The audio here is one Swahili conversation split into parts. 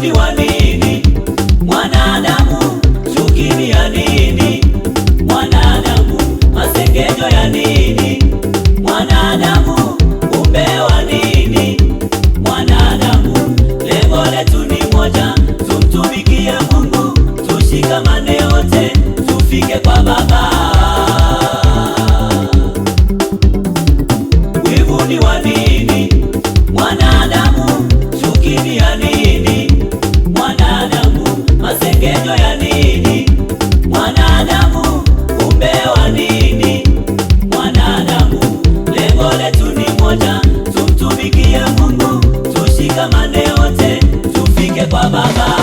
ni wa nini? Mwanadamu, chuki ni ya nini? Mwanadamu, masengenyo ya nini? Mwanadamu, umbewa nini? Mwanadamu, lengo letu ni moja, tumtumikie Mungu, tushikamane wote, tufike kwa Baba. Wivu ni wa nini? Mwanadamu, chuki ni ya nini? Mwanadamu, masengenyo ya nini? Mwanadamu, umbewa nini? Mwanadamu, lengo letu ni moja, tumtumikie Mungu, tushikamane wote, tufike kwa Baba.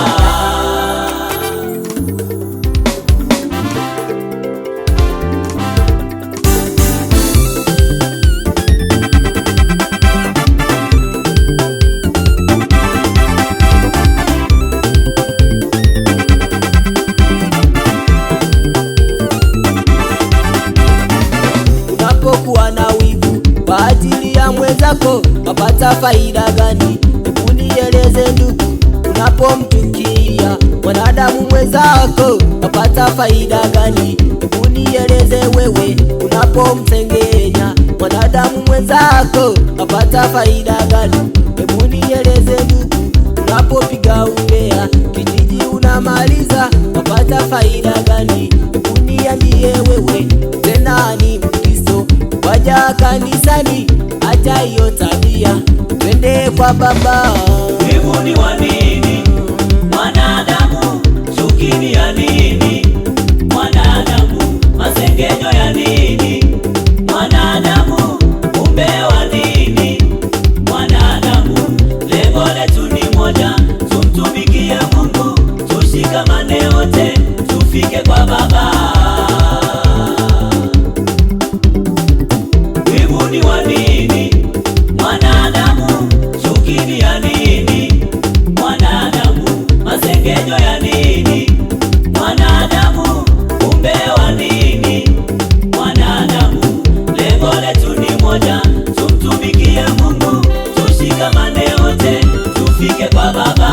Unapokuwa na wivu kwa ajili ya mwenzako, wapata faida gani? Hebu nieleze ndugu. Unapomchukia mwanadamu mwenzako, wapata faida gani? Hebu nieleze wewe. Unapomsengenya mwanadamu mwenzako, wapata faida gani? Hebu nieleze ndugu. Unapopiga umbea kijiji unamaliza, wapata faida gani? Hebu niambie wewe. Tena ni Mkristo, waja kanisani, acha hiyo tabia, twende kwa Baba. Wivu ni wa nini? Mwanadamu, chuki ni ya nini? Mwanadamu, masengenyo ya nini? Mwanadamu, umbewa nini? Mwanadamu, lengo letu ni moja, tumtumikie Mungu, tushikamane wote, tufike kwa Baba. Wivu ni wa nini? Mwanadamu, chuki ni ya nini? Mwanadamu, masengenyo ya nini? Mwanadamu, umbewa nini? Mwanadamu, lengo letu ni moja, tumtumikie Mungu, tushikamane wote, tufike kwa Baba.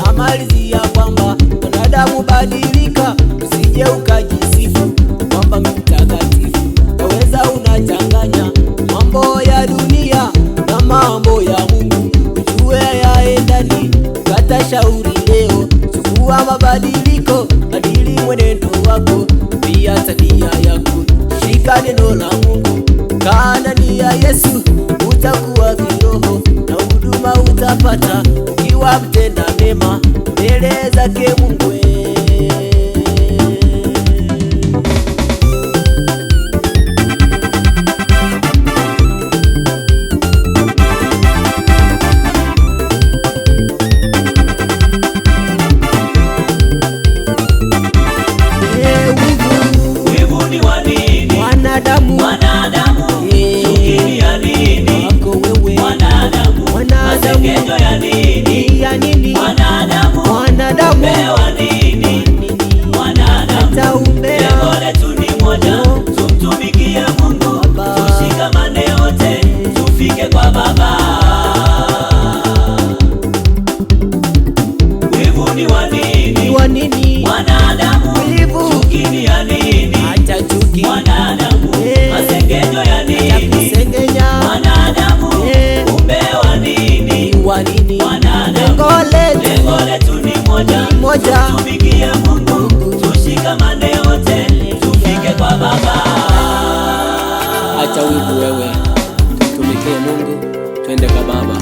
Namalizia kwamba mwanadamu badilika, usije ukajisifu kwamba mtakatifu. Waweza unachanganya mambo ya dunia na mambo ya Mungu, ujue yaendani. Kata shauri leo, chukua mabadiliko, badili mwenendo wako, pia tabia yako. Shika neno la Mungu, kaa ndani ya Yesu, utakuwa kiroho na huduma utapata, ukiwa mtenda mema mbele zake Mungu. Wivu ni wa nini? Mwanadamu, Mwanadamu, chuki ni ya nini? wako wewe. Mwanadamu, masengenyo ya nini? Ya nini? Mwanadamu, Mwanadamu, umbewa nini? Mwanadamu, lengo letu ni moja, tumtumikie Mungu, tushikamane wote, tufike kwa Baba. Wivu ni wa nini? wa nini? Mwanadamu, Wivu, chuki ni ya nini? acha chuki. Mwanadamu, masengenyo ya nini? Kusengenya Mwanadamu, umbewa nini? wa nini? Mwanadamu, lengo letu ni moja, tumtumikie Mungu, tushikamane wote, tufike kwa Baba. Acha wivu wewe, tumtumikie Mungu, twende kwa Baba.